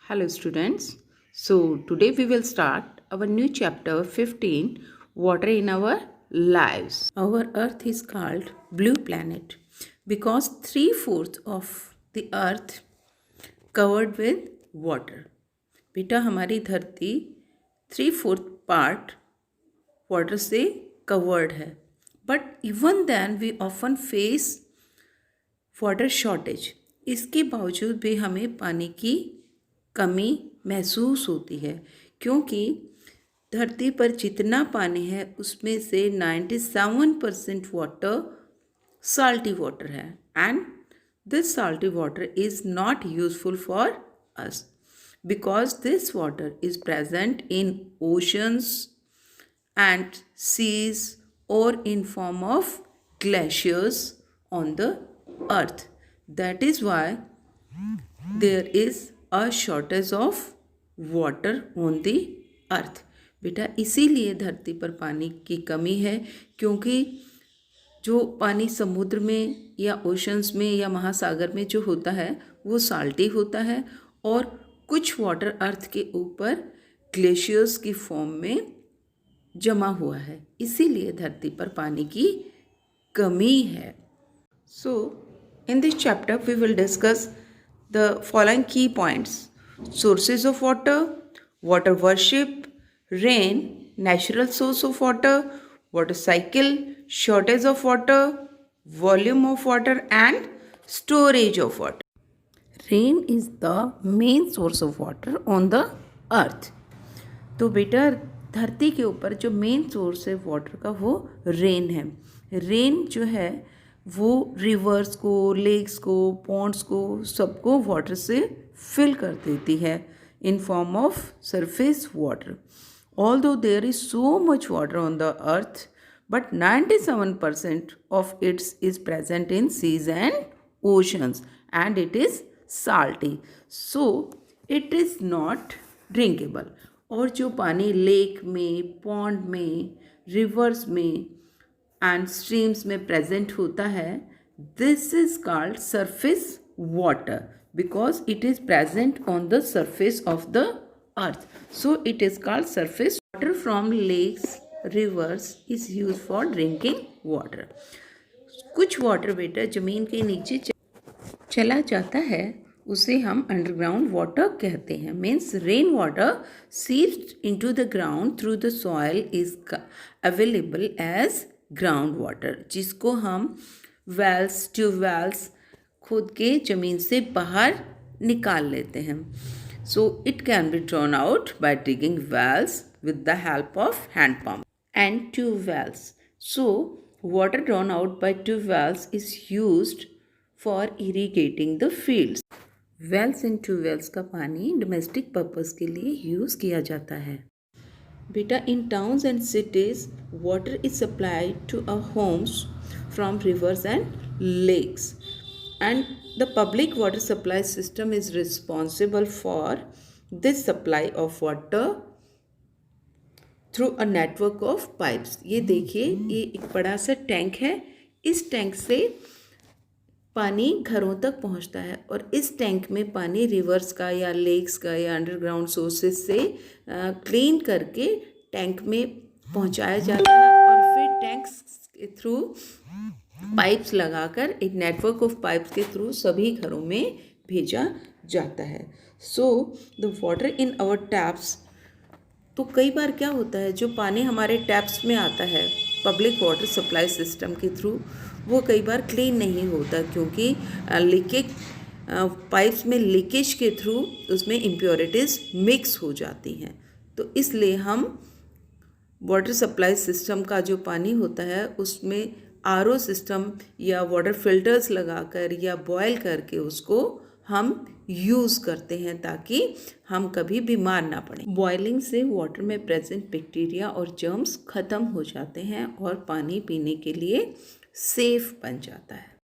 Hello students. So today we will start our new chapter 15, Water in Our Lives. Our earth is called blue planet because 3/4 of the earth covered with water. बेटा हमारी धरती 3/4 part water से covered है, but even then we often face water shortage. इसके बावजूद भी हमें पानी की कमी महसूस होती है, क्योंकि धरती पर जितना पानी है उसमें से 97% वाटर साल्टी वाटर है, and this salty water is not useful for us because this water is present in oceans and seas or in form of glaciers on the earth. That is why there is a shortage of water on the earth. बेटा इसीलिए धरती पर पानी की कमी है, क्योंकि जो पानी समुद्र में या ओशंस में या महासागर में जो होता है वो साल्टी होता है, और कुछ वाटर अर्थ के ऊपर ग्लेशियर्स की फॉर्म में जमा हुआ है, इसीलिए धरती पर पानी की कमी है. So in this chapter we will discuss the following key points: sources of water, water worship, rain, natural source of water, water cycle, shortage of water, volume of water and storage of water. Rain is the main source of water on the earth. तो बेटा धरती के ऊपर जो main source है water का वो rain है. रेन जो है वो रिवर्स को, लेक्स को, पॉन्ड्स को, सबको वाटर से फिल कर देती है in form of surface water. Although there is so much water on the earth, but 97% of its is present in seas and oceans and it is salty, so it is not drinkable. और जो पानी lake में, pond में, reverse में and streams में present होता है, this is called surface water because it is present on the surface of the earth. So it is called surface water. From lakes, rivers is use for drinking water. कुछ water बेटा जमीन के नीचे चला जाता है, उसे हम अंडरग्राउंड वाटर कहते हैं. Means rain water seeps into the ground through the soil is available as ground water, जिसको हम वेल्स, ट्यूबवेल्स खुद के ज़मीन से बाहर निकाल लेते हैं. So it can be drawn out by digging wells with the help of hand pump and tubewells. So water drawn out by tubewells is used for irrigating the fields. Wells and tubewells का पानी domestic purpose के लिए use किया जाता है. बेटा in towns and cities water is supplied to our homes from rivers and lakes, and the public water supply system is responsible for this supply of water through a network of pipes. ये देखिए, ये एक बड़ा सा tank है. इस tank से पानी घरों तक पहुंचता है, और इस टैंक में पानी रिवर्स का या लेक्स का या अंडरग्राउंड सोर्सेज से क्लीन करके टैंक में पहुंचाया जाता है, और फिर टैंक्स के थ्रू पाइप्स लगाकर एक नेटवर्क ऑफ पाइप्स के थ्रू सभी घरों में भेजा जाता है. So the water in our taps. तो कई बार क्या होता है, जो पानी हमारे टैप्स में आता है पब्लिक वाटर सप्लाई सिस्टम के थ्रू, वो कई बार क्लीन नहीं होता, क्योंकि लीकेज पाइप्स में लीकेज के थ्रू उसमें इम्प्योरिटीज़ मिक्स हो जाती हैं. तो इसलिए हम वाटर सप्लाई सिस्टम का जो पानी होता है उसमें आरओ सिस्टम या वाटर फिल्टर्स लगाकर या बॉयल करके उसको हम यूज़ करते हैं, ताकि हम कभी बीमार ना पड़ें. बॉयलिंग से वाटर में प्रेजेंट बैक्टीरिया और जर्म्स ख़त्म हो जाते हैं और पानी पीने के लिए सेफ बन जाता है.